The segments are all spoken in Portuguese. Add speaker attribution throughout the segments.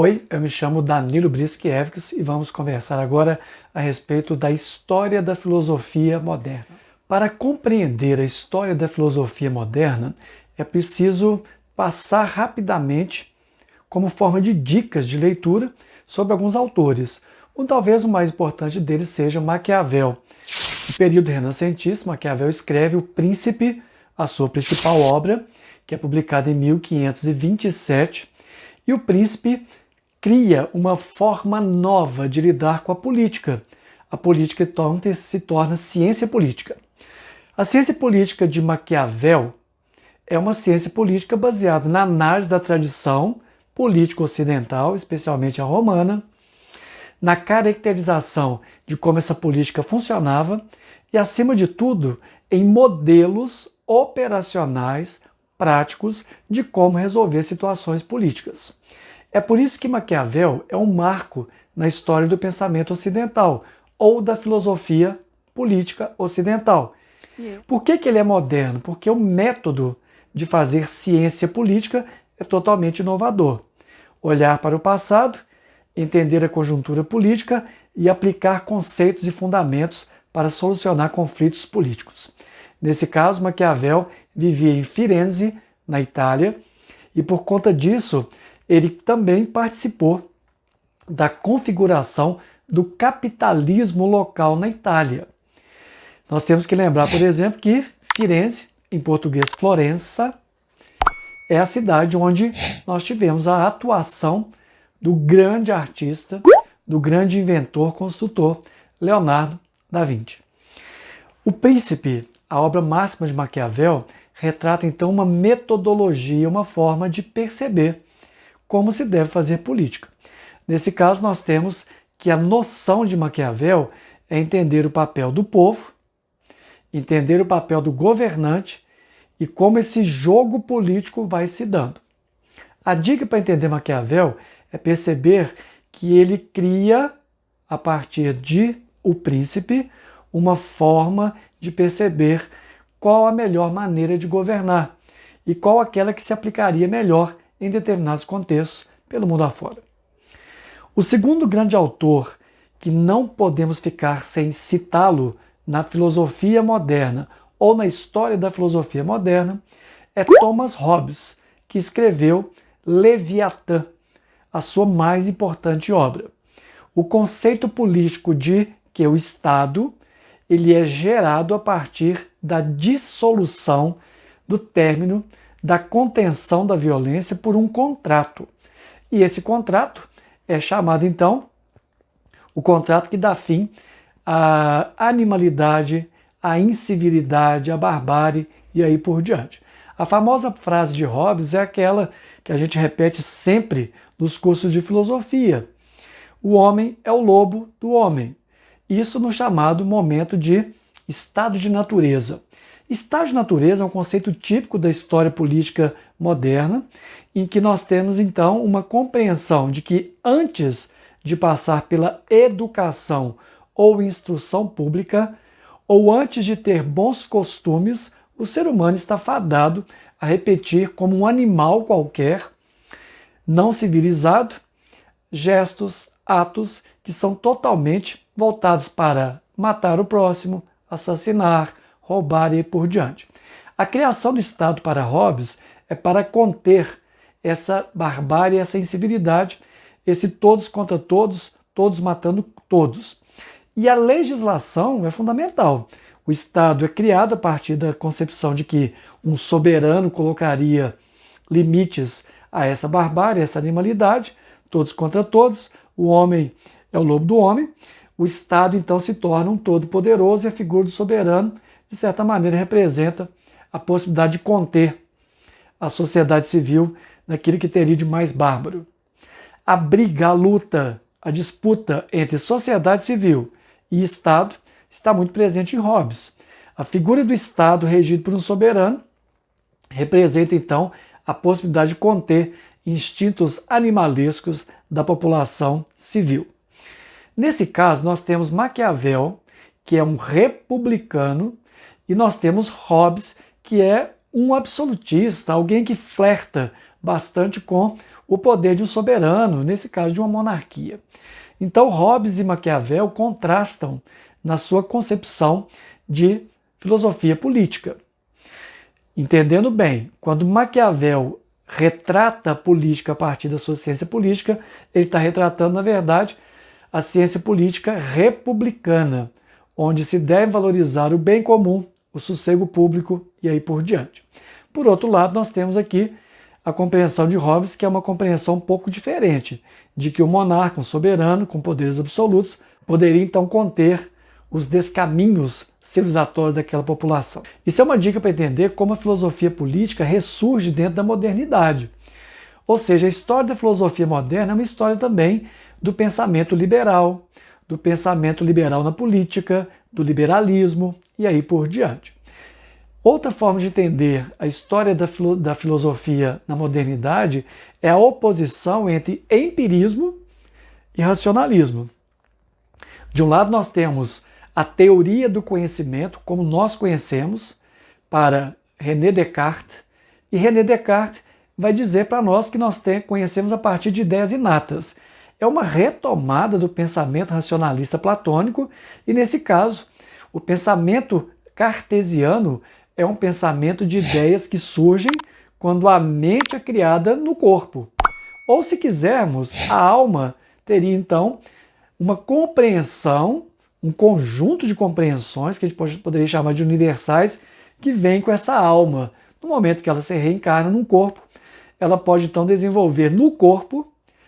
Speaker 1: Oi, eu me chamo Danilo Briskiewicz e vamos conversar agora a respeito da história da filosofia moderna. Para compreender a história da filosofia moderna, é preciso passar rapidamente, como forma de dicas de leitura, sobre alguns autores. Talvez o mais importante deles seja Maquiavel. No período renascentista, Maquiavel escreve O Príncipe, a sua principal obra, que é publicada em 1527, e o Príncipe cria uma forma nova de lidar com a política. A política então se torna ciência política. A ciência política de Maquiavel é uma ciência política baseada na análise da tradição política ocidental, especialmente a romana, na caracterização de como essa política funcionava e, acima de tudo, em modelos operacionais práticos de como resolver situações políticas. É por isso que Maquiavel é um marco na história do pensamento ocidental ou da filosofia política ocidental. Por que ele é moderno? Porque o método de fazer ciência política é totalmente inovador. Olhar para o passado, entender a conjuntura política e aplicar conceitos e fundamentos para solucionar conflitos políticos. Nesse caso, Maquiavel vivia em Firenze, na Itália, e por conta disso, ele também participou da configuração do capitalismo local na Itália. Nós temos que lembrar, por exemplo, que Firenze, em português Florença, é a cidade onde nós tivemos a atuação do grande artista, do grande inventor, construtor, Leonardo da Vinci. O Príncipe, a obra máxima de Maquiavel, retrata então uma metodologia, uma forma de perceber como se deve fazer política. Nesse caso, nós temos que a noção de Maquiavel é entender o papel do povo, entender o papel do governante e como esse jogo político vai se dando. A dica para entender Maquiavel é perceber que ele cria, a partir de O Príncipe, uma forma de perceber qual a melhor maneira de governar e qual aquela que se aplicaria melhor em determinados contextos pelo mundo afora. O segundo grande autor que não podemos ficar sem citá-lo na filosofia moderna ou na história da filosofia moderna é Thomas Hobbes, que escreveu Leviatã, a sua mais importante obra. O conceito político de que o Estado ele é gerado a partir da dissolução do término da contenção da violência por um contrato. E esse contrato é chamado, então, o contrato que dá fim à animalidade, à incivilidade, à barbárie e aí por diante. A famosa frase de Hobbes é aquela que a gente repete sempre nos cursos de filosofia. O homem é o lobo do homem. Isso no chamado momento de estado de natureza. Estado de natureza é um conceito típico da história política moderna, em que nós temos então uma compreensão de que antes de passar pela educação ou instrução pública, ou antes de ter bons costumes, o ser humano está fadado a repetir como um animal qualquer, não civilizado, gestos, atos que são totalmente voltados para matar o próximo, assassinar, roubar e por diante. A criação do Estado para Hobbes é para conter essa barbárie, essa incivilidade, esse todos contra todos, todos matando todos. E a legislação é fundamental. O Estado é criado a partir da concepção de que um soberano colocaria limites a essa barbárie, a essa animalidade, todos contra todos, o homem é o lobo do homem, o Estado então se torna um todo-poderoso e a figura do soberano, de certa maneira, representa a possibilidade de conter a sociedade civil naquilo que teria de mais bárbaro. A briga, a luta, a disputa entre sociedade civil e Estado está muito presente em Hobbes. A figura do Estado regido por um soberano representa, então, a possibilidade de conter instintos animalescos da população civil. Nesse caso, nós temos Maquiavel, que é um republicano, e nós temos Hobbes, que é um absolutista, alguém que flerta bastante com o poder de um soberano, nesse caso de uma monarquia. Então Hobbes e Maquiavel contrastam na sua concepção de filosofia política. Entendendo bem, quando Maquiavel retrata a política a partir da sua ciência política, ele está retratando, na verdade, a ciência política republicana, onde se deve valorizar o bem comum, o sossego público e aí por diante. Por outro lado, nós temos aqui a compreensão de Hobbes, que é uma compreensão um pouco diferente, de que o monarca, um soberano com poderes absolutos, poderia então conter os descaminhos civilizatórios daquela população. Isso é uma dica para entender como a filosofia política ressurge dentro da modernidade. Ou seja, a história da filosofia moderna é uma história também do pensamento liberal na política, do liberalismo e aí por diante. Outra forma de entender a história da filosofia na modernidade é a oposição entre empirismo e racionalismo. De um lado nós temos a teoria do conhecimento, como nós conhecemos, para René Descartes, e René Descartes vai dizer para nós que nós conhecemos a partir de ideias inatas. É uma retomada do pensamento racionalista platônico, e nesse caso, o pensamento cartesiano é um pensamento de ideias que surgem quando a mente é criada no corpo. Ou, se quisermos, a alma teria então uma compreensão, um conjunto de compreensões, que a gente poderia chamar de universais, que vem com essa alma. No momento que ela se reencarna num corpo, ela pode então desenvolver no corpo,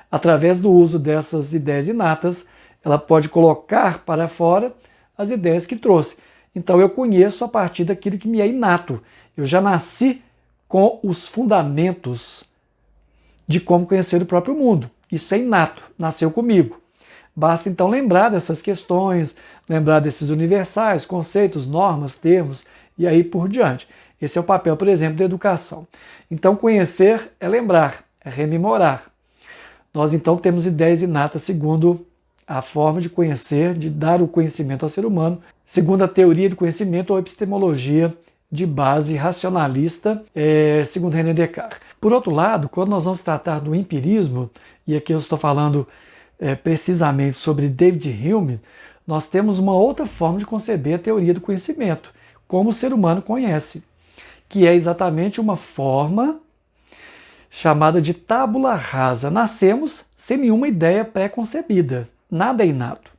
Speaker 1: através do uso dessas ideias inatas, ela pode colocar para fora as ideias que trouxe. Então eu conheço a partir daquilo que me é inato. Eu já nasci com os fundamentos de como conhecer o próprio mundo. Isso é inato, nasceu comigo. Basta então lembrar dessas questões, lembrar desses universais, conceitos, normas, termos e aí por diante. Esse é o papel, por exemplo, da educação. Então conhecer é lembrar, é rememorar. Nós então temos ideias inatas segundo a forma de conhecer, de dar o conhecimento ao ser humano, segundo a teoria do conhecimento ou epistemologia de base racionalista, segundo René Descartes. Por outro lado, quando nós vamos tratar do empirismo, e aqui eu estou falando precisamente sobre David Hume, nós temos uma outra forma de conceber a teoria do conhecimento, como o ser humano conhece, que é exatamente uma forma chamada de tábula rasa. Nascemos sem nenhuma ideia pré-concebida, nada é inato.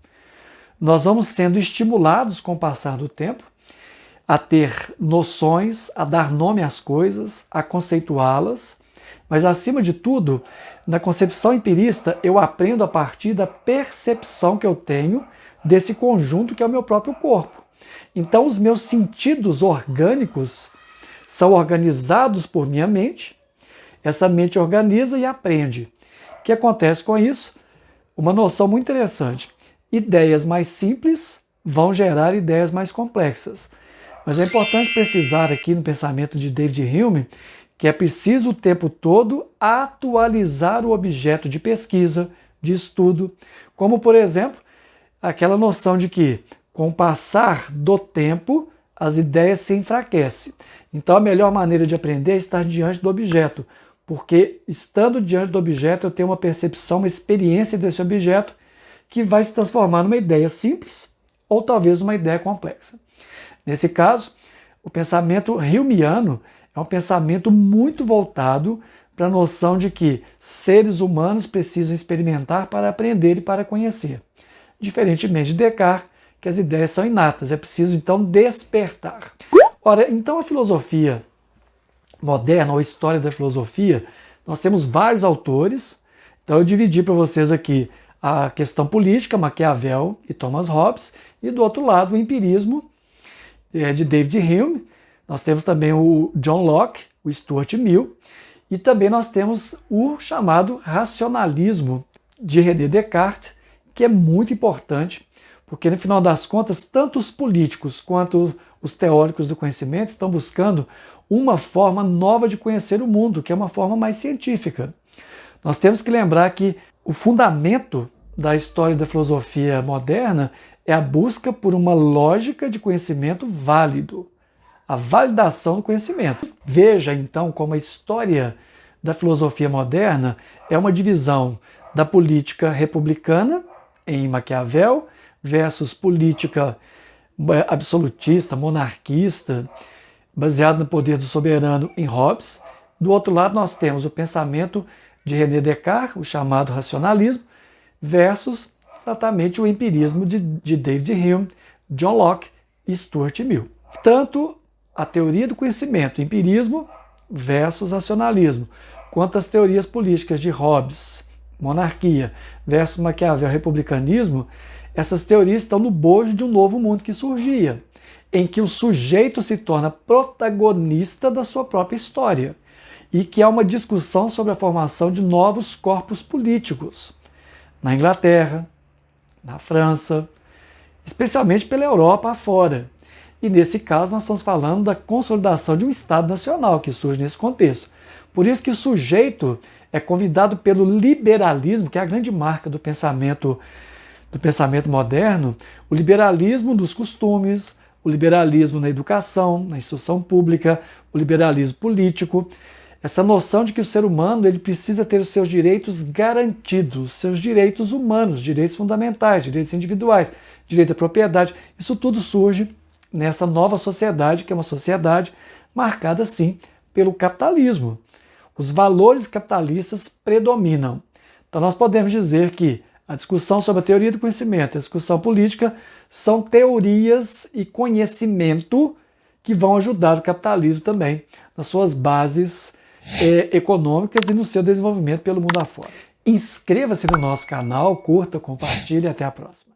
Speaker 1: Nós vamos sendo estimulados com o passar do tempo a ter noções, a dar nome às coisas, a conceituá-las, mas acima de tudo, na concepção empirista, eu aprendo a partir da percepção que eu tenho desse conjunto que é o meu próprio corpo. Então os meus sentidos orgânicos são organizados por minha mente, essa mente organiza e aprende. O que acontece com isso? Uma noção muito interessante. Ideias mais simples vão gerar ideias mais complexas. Mas é importante precisar aqui no pensamento de David Hume que é preciso o tempo todo atualizar o objeto de pesquisa, de estudo, como, por exemplo, aquela noção de que, com o passar do tempo, as ideias se enfraquecem. Então, a melhor maneira de aprender é estar diante do objeto, porque, estando diante do objeto, eu tenho uma percepção, uma experiência desse objeto que vai se transformar numa ideia simples ou talvez uma ideia complexa. Nesse caso, o pensamento humeano é um pensamento muito voltado para a noção de que seres humanos precisam experimentar para aprender e para conhecer. Diferentemente de Descartes, que as ideias são inatas, é preciso então despertar. Ora, então a filosofia moderna, ou a história da filosofia, nós temos vários autores, então eu dividi para vocês aqui a questão política, Maquiavel e Thomas Hobbes, e do outro lado o empirismo, de David Hume. Nós temos também o John Locke, o Stuart Mill, e também nós temos o chamado racionalismo de René Descartes, que é muito importante, porque no final das contas, tanto os políticos quanto os teóricos do conhecimento estão buscando uma forma nova de conhecer o mundo, que é uma forma mais científica. Nós temos que lembrar que o fundamento da história da filosofia moderna é a busca por uma lógica de conhecimento válido, a validação do conhecimento. Veja então como a história da filosofia moderna é uma divisão da política republicana, em Maquiavel, versus política absolutista, monarquista, baseada no poder do soberano, em Hobbes. Do outro lado, nós temos o pensamento de René Descartes, o chamado racionalismo, versus exatamente o empirismo de David Hume, John Locke e Stuart Mill. Tanto a teoria do conhecimento, empirismo versus racionalismo, quanto as teorias políticas de Hobbes, monarquia, versus Maquiavel, republicanismo, essas teorias estão no bojo de um novo mundo que surgia, em que o sujeito se torna protagonista da sua própria história e que há uma discussão sobre a formação de novos corpos políticos na Inglaterra, na França, especialmente pela Europa afora. E nesse caso nós estamos falando da consolidação de um Estado nacional que surge nesse contexto. Por isso que o sujeito é convidado pelo liberalismo, que é a grande marca do pensamento moderno, o liberalismo dos costumes, o liberalismo na educação, na instrução pública, o liberalismo político, essa noção de que o ser humano ele precisa ter os seus direitos garantidos, seus direitos humanos, direitos fundamentais, direitos individuais, direito à propriedade. Isso tudo surge nessa nova sociedade, que é uma sociedade marcada, sim, pelo capitalismo. Os valores capitalistas predominam. Então nós podemos dizer que a discussão sobre a teoria do conhecimento e a discussão política são teorias e conhecimento que vão ajudar o capitalismo também nas suas bases econômicas e no seu desenvolvimento pelo mundo afora. Inscreva-se no nosso canal, curta, compartilhe e até a próxima.